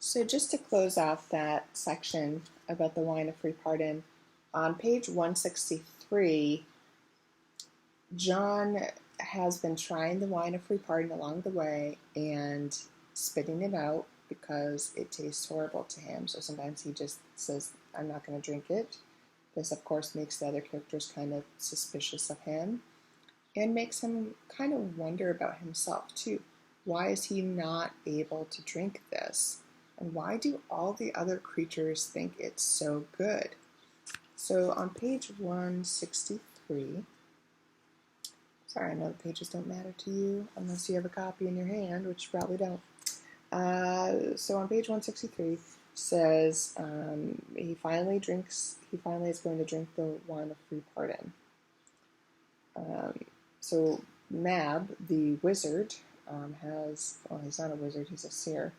So just to close off that section about the wine of free pardon, on page 163, John has been trying the wine of free pardon along the way and spitting it out because it tastes horrible to him. So sometimes he just says, I'm not going to drink it. This, of course, makes the other characters kind of suspicious of him and makes him kind of wonder about himself, too. Why is he not able to drink this? And why do all the other creatures think it's so good? So on page 163, sorry, I know the pages don't matter to you unless you have a copy in your hand, which you probably don't. So on page 163 says he finally is going to drink the wine of free pardon. So Mab, the wizard, he's not a wizard, he's a seer,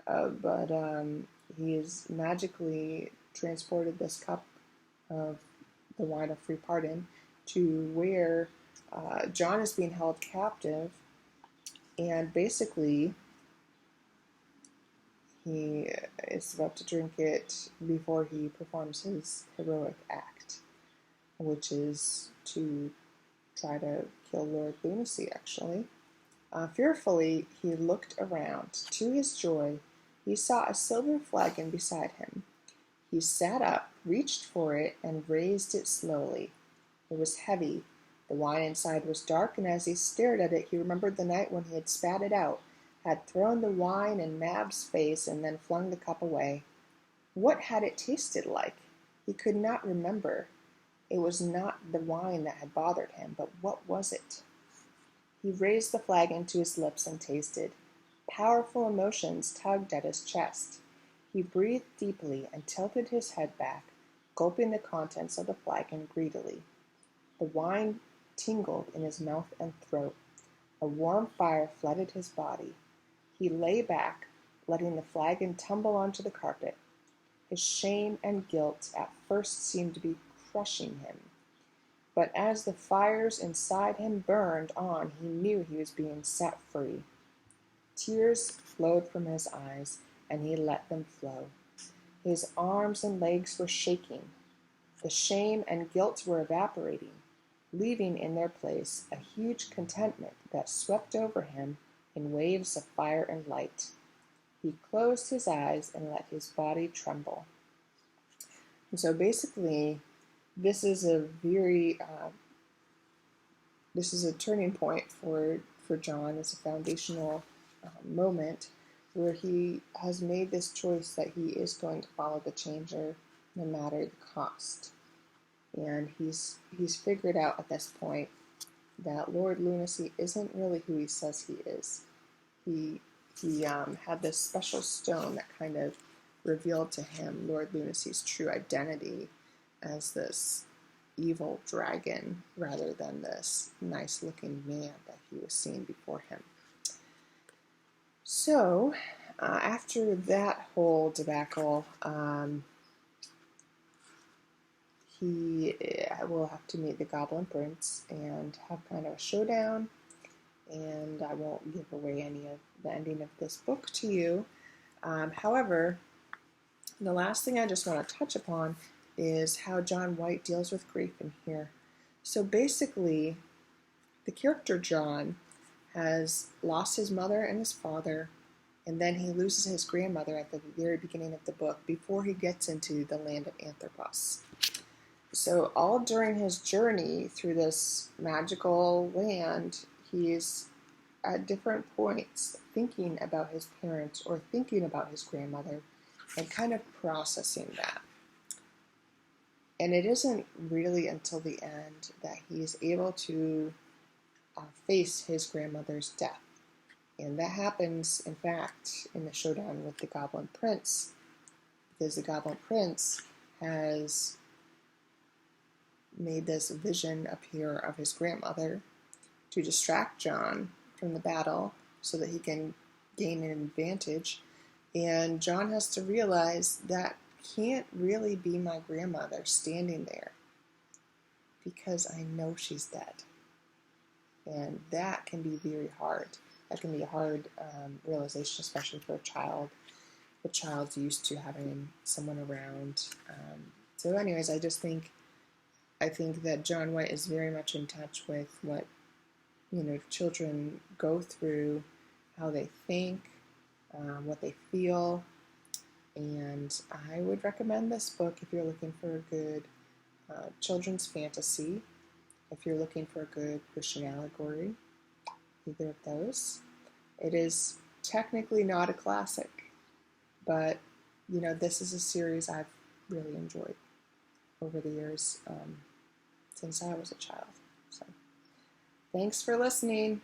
but he has magically transported this cup of the wine of free pardon to where John is being held captive, and basically he is about to drink it before he performs his heroic act, which is to try to kill Lord Lunacy, actually. Fearfully, he looked around. To his joy, he saw a silver flagon beside him. He sat up, reached for it, and raised it slowly. It was heavy. The wine inside was dark, and as he stared at it, he remembered the night when he had spat it out, had thrown the wine in Mab's face, and then flung the cup away. What had it tasted like? He could not remember. It was not the wine that had bothered him, but what was it? He raised the flagon to his lips and tasted. Powerful emotions tugged at his chest. He breathed deeply and tilted his head back, gulping the contents of the flagon greedily. The wine tingled in his mouth and throat. A warm fire flooded his body. He lay back, letting the flagon tumble onto the carpet. His shame and guilt at first seemed to be crushing him. But as the fires inside him burned on, he knew he was being set free. Tears flowed from his eyes, and he let them flow. His arms and legs were shaking. The shame and guilt were evaporating, leaving in their place a huge contentment that swept over him in waves of fire and light. He closed his eyes and let his body tremble. And so basically, this is a turning point for John. It's a foundational moment where he has made this choice that he is going to follow the changer no matter the cost. And he's figured out at this point that Lord Lunacy isn't really who he says he is. He had this special stone that kind of revealed to him Lord Lunacy's true identity as this evil dragon rather than this nice-looking man that he was seeing before him. So, after that whole debacle, he will have to meet the Goblin Prince and have kind of a showdown, and I won't give away any of the ending of this book to you. However, the last thing I just want to touch upon is how John White deals with grief in here. So basically, the character John has lost his mother and his father, and then he loses his grandmother at the very beginning of the book before he gets into the land of Anthropos. So all during his journey through this magical land, he's at different points thinking about his parents or thinking about his grandmother and kind of processing that. And it isn't really until the end that he is able to face his grandmother's death. And that happens, in fact, in the showdown with the Goblin Prince, because the Goblin Prince has made this vision appear of his grandmother to distract John from the battle so that he can gain an advantage. And John has to realize that can't really be my grandmother standing there because I know she's dead. And that can be very hard. That can be a hard realization, especially for a child. the child's used to having someone around. So anyways, I think that John White is very much in touch with what, children go through, how they think, what they feel. And I would recommend this book if you're looking for a good children's fantasy, if you're looking for a good Christian allegory, either of those. It is technically not a classic, but this is a series I've really enjoyed over the years, since I was a child. So thanks for listening.